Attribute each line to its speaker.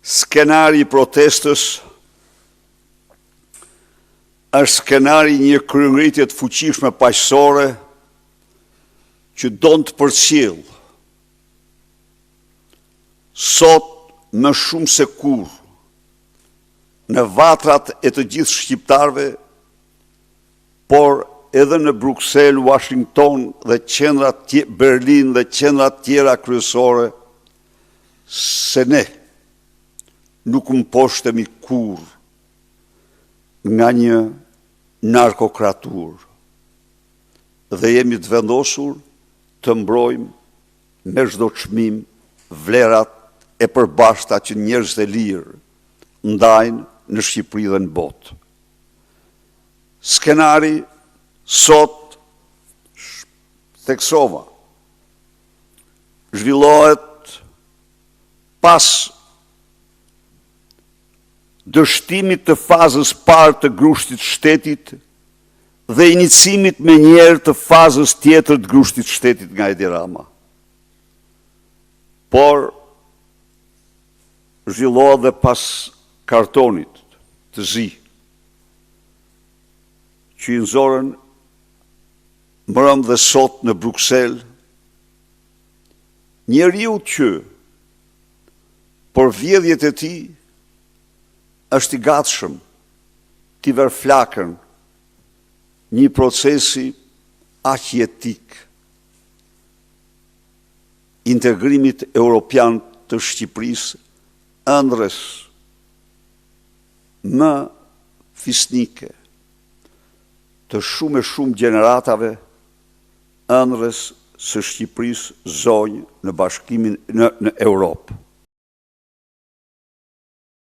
Speaker 1: Skenari i protestës është skenari një kryengritje të fuqishme paqësore që don të përcjell sot më shumë se kur në vatrat e të gjithë shqiptarëve, por edhe në Bruksel, Washington dhe Berlin dhe qendrat tjera kryesore, se ne nuk mposhtemi kur nga një narkokratur dhe jemi të vendosur të mbrojmë me çdo çmim vlerat e përbashkëta që njerëzit e lirë ndajnë në Shqipëri dhe në botë. Skenari sot, theksova, zhvillohet pas dështimit të fazës parë të grushtit shtetit dhe inicimit me njerë të fazës tjetër të grushtit shtetit nga Edi Rama. Por, zhvillohet dhe pas kartonit të zi, që i nxorën mbrëm dhe sot në Bruksel, njeriu që, por vjedhjet e tij, është i gatshëm t'i ver flakën një procesi aq jetik, integrimit europian të Shqipërisë, ëndrës më fisnike të shumë e shumë gjeneratave, ëndrës së Shqipërisë zonjë në bashkimin në Europë.